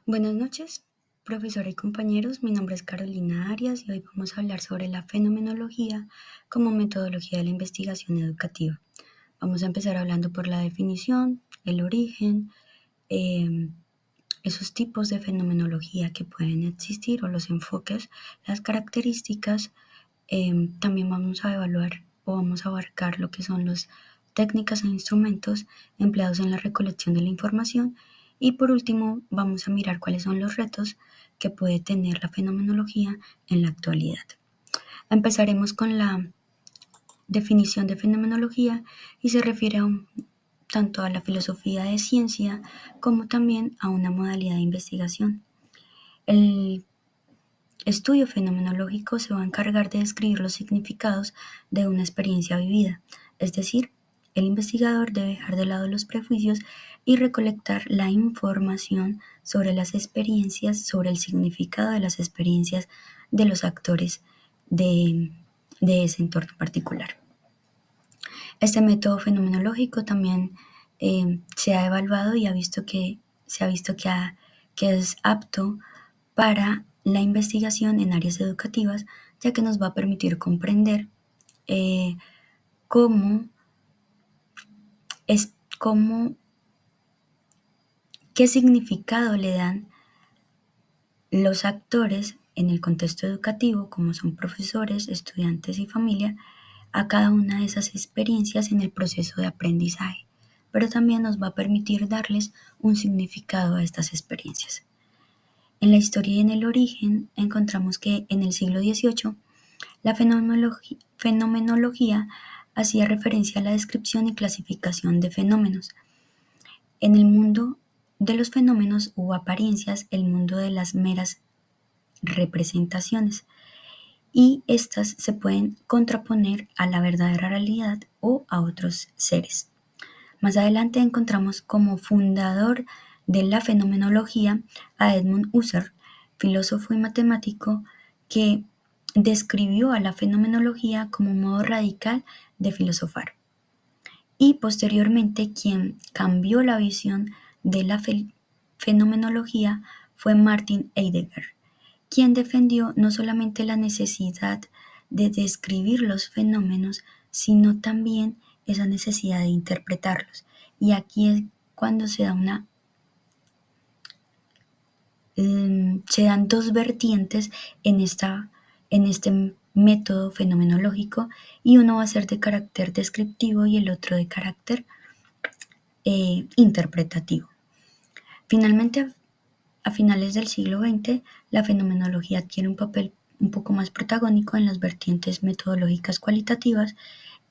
Buenas noches, profesora y compañeros. Mi nombre es Carolina Arias y hoy vamos a hablar sobre la fenomenología como metodología de la investigación educativa. Vamos a empezar hablando por la definición, el origen, eh, esos tipos de fenomenología que pueden existir o los enfoques, las características. También vamos a evaluar o vamos a abarcar lo que son las técnicas e instrumentos empleados en la recolección de la información y por último vamos a mirar cuáles son los retos que puede tener la fenomenología en la actualidad. Empezaremos con la definición de fenomenología y se refiere tanto a la filosofía de ciencia como también a una modalidad de investigación. El estudio fenomenológico se va a encargar de describir los significados de una experiencia vivida, es decir, el investigador debe dejar de lado los prejuicios y recolectar la información sobre las experiencias, sobre el significado de las experiencias de los actores de, de ese entorno particular. Este método fenomenológico también se ha evaluado y se ha visto que es apto para la investigación en áreas educativas, ya que nos va a permitir comprender eh, cómo es cómo qué significado le dan los actores en el contexto educativo, como son profesores, estudiantes y familia, a cada una de esas experiencias en el proceso de aprendizaje, pero también nos va a permitir darles un significado a estas experiencias. En la historia y en el origen encontramos que en el siglo XVIII la fenomenología hacía referencia a la descripción y clasificación de fenómenos. En el mundo de los fenómenos o apariencias, el mundo de las meras representaciones, y estas se pueden contraponer a la verdadera realidad o a otros seres. Más adelante encontramos como fundador de la fenomenología a Edmund Husserl, filósofo y matemático que describió a la fenomenología como un modo radical de filosofar. Y posteriormente quien cambió la visión de la fenomenología fue Martin Heidegger, quien defendió no solamente la necesidad de describir los fenómenos, sino también esa necesidad de interpretarlos. Y aquí es cuando se dan dos vertientes en este método fenomenológico, y uno va a ser de carácter descriptivo y el otro de carácter interpretativo. Finalmente, a finales del siglo XX, la fenomenología adquiere un papel un poco más protagónico en las vertientes metodológicas cualitativas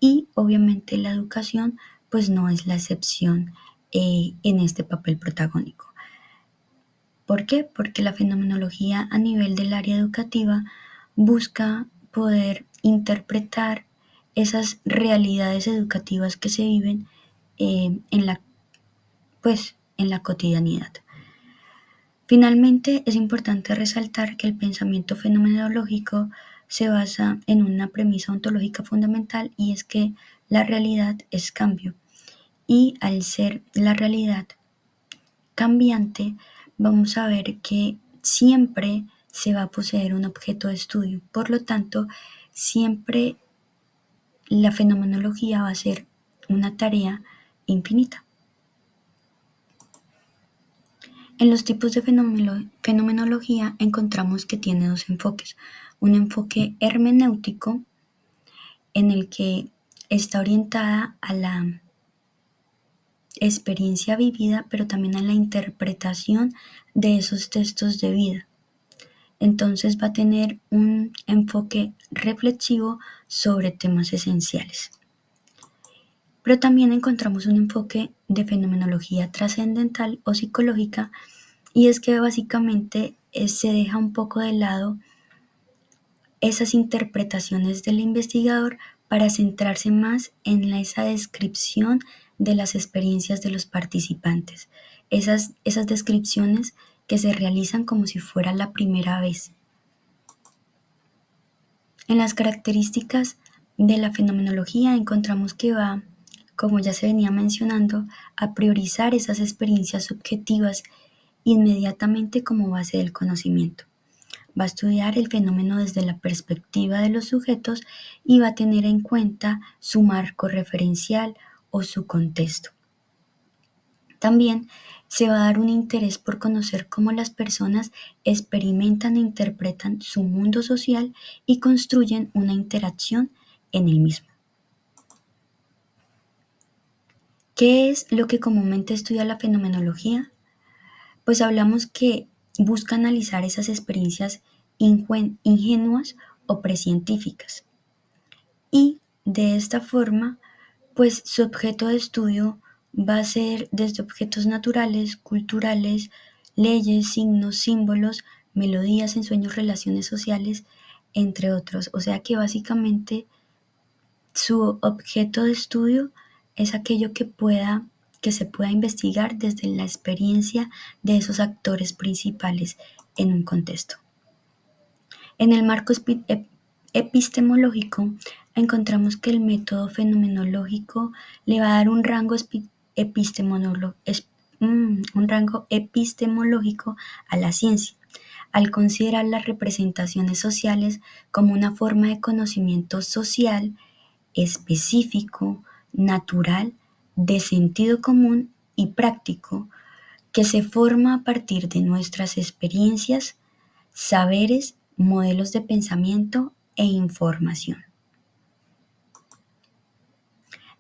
y obviamente la educación pues no es la excepción en este papel protagónico. ¿Por qué? Porque la fenomenología a nivel del área educativa busca poder interpretar esas realidades educativas que se viven en en la cotidianidad. Finalmente, es importante resaltar que el pensamiento fenomenológico se basa en una premisa ontológica fundamental, y es que la realidad es cambio, y al ser la realidad cambiante, vamos a ver que siempre se va a poseer un objeto de estudio. Por lo tanto, siempre la fenomenología va a ser una tarea infinita. En los tipos de fenomenología encontramos que tiene dos enfoques. Un enfoque hermenéutico, en el que está orientada a la experiencia vivida, pero también a la interpretación de esos textos de vida. Entonces va a tener un enfoque reflexivo sobre temas esenciales. Pero también encontramos un enfoque de fenomenología trascendental o psicológica, y es que básicamente se deja un poco de lado esas interpretaciones del investigador para centrarse más en esa descripción de las experiencias de los participantes, esas descripciones que se realizan como si fuera la primera vez. En las características de la fenomenología encontramos que va, como ya se venía mencionando, a priorizar esas experiencias subjetivas inmediatamente como base del conocimiento. Va a estudiar el fenómeno desde la perspectiva de los sujetos y va a tener en cuenta su marco referencial o su contexto. También se va a dar un interés por conocer cómo las personas experimentan e interpretan su mundo social y construyen una interacción en el mismo. ¿Qué es lo que comúnmente estudia la fenomenología? Pues hablamos que busca analizar esas experiencias ingenuas o precientíficas. Y de esta forma, pues su objeto de estudio va a ser desde objetos naturales, culturales, leyes, signos, símbolos, melodías, ensueños, relaciones sociales, entre otros. O sea que básicamente su objeto de estudio es aquello que se pueda investigar desde la experiencia de esos actores principales en un contexto. En el marco epistemológico encontramos que el método fenomenológico le va a dar un rango epistemológico a la ciencia, al considerar las representaciones sociales como una forma de conocimiento social específico, natural, de sentido común y práctico, que se forma a partir de nuestras experiencias, saberes, modelos de pensamiento e información.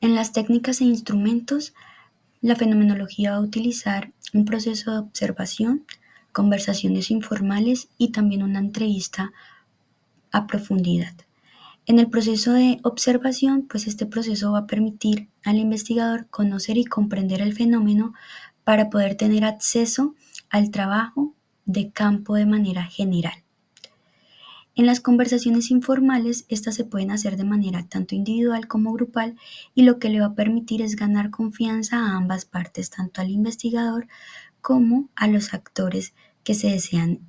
En las técnicas e instrumentos, la fenomenología va a utilizar un proceso de observación, conversaciones informales y también una entrevista a profundidad. En el proceso de observación, pues este proceso va a permitir al investigador conocer y comprender el fenómeno para poder tener acceso al trabajo de campo de manera general. En las conversaciones informales, estas se pueden hacer de manera tanto individual como grupal y lo que le va a permitir es ganar confianza a ambas partes, tanto al investigador como a los actores que se desean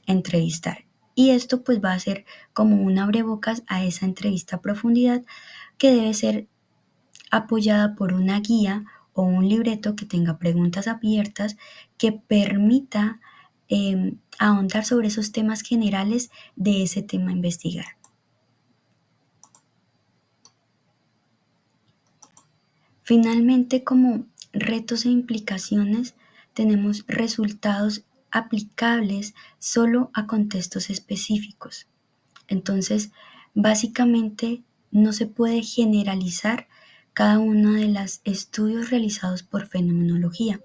entrevistar. Y esto pues va a ser como un abrebocas a esa entrevista a profundidad que debe ser apoyada por una guía o un libreto que tenga preguntas abiertas que permita ahondar sobre esos temas generales de ese tema a investigar. Finalmente, como retos e implicaciones, tenemos resultados aplicables solo a contextos específicos. Entonces, básicamente no se puede generalizar cada uno de los estudios realizados por fenomenología.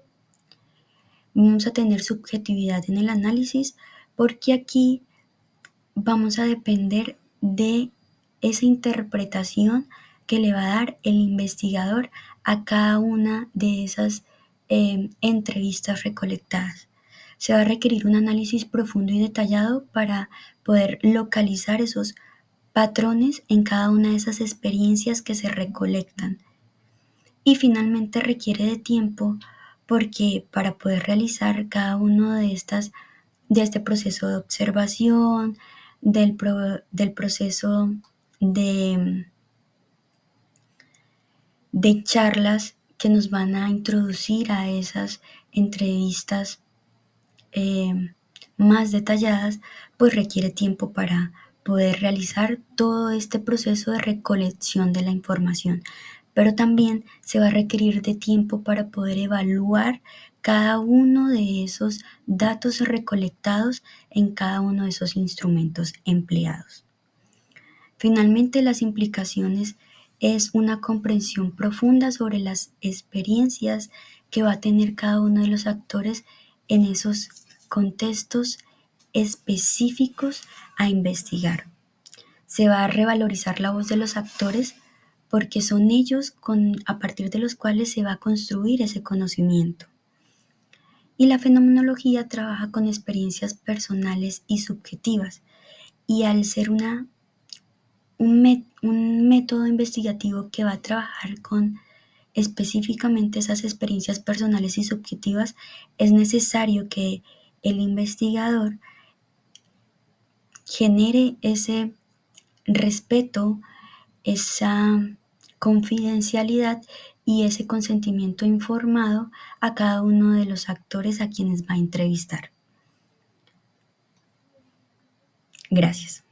Vamos a tener subjetividad en el análisis porque aquí vamos a depender de esa interpretación que le va a dar el investigador a cada una de esas entrevistas recolectadas. Se va a requerir un análisis profundo y detallado para poder localizar esos patrones en cada una de esas experiencias que se recolectan. Y finalmente requiere de tiempo porque para poder realizar cada uno de este proceso de observación, del proceso de, de charlas que nos van a introducir a esas entrevistas más detalladas, pues requiere tiempo para poder realizar todo este proceso de recolección de la información. Pero también se va a requerir de tiempo para poder evaluar cada uno de esos datos recolectados en cada uno de esos instrumentos empleados. Finalmente, las implicaciones es una comprensión profunda sobre las experiencias que va a tener cada uno de los actores en esos contextos específicos a investigar. Se va a revalorizar la voz de los actores porque son ellos a partir de los cuales se va a construir ese conocimiento. Y la fenomenología trabaja con experiencias personales y subjetivas, y al ser un método investigativo que va a trabajar con específicamente esas experiencias personales y subjetivas, es necesario que el investigador genere ese respeto, esa confidencialidad y ese consentimiento informado a cada uno de los actores a quienes va a entrevistar. Gracias.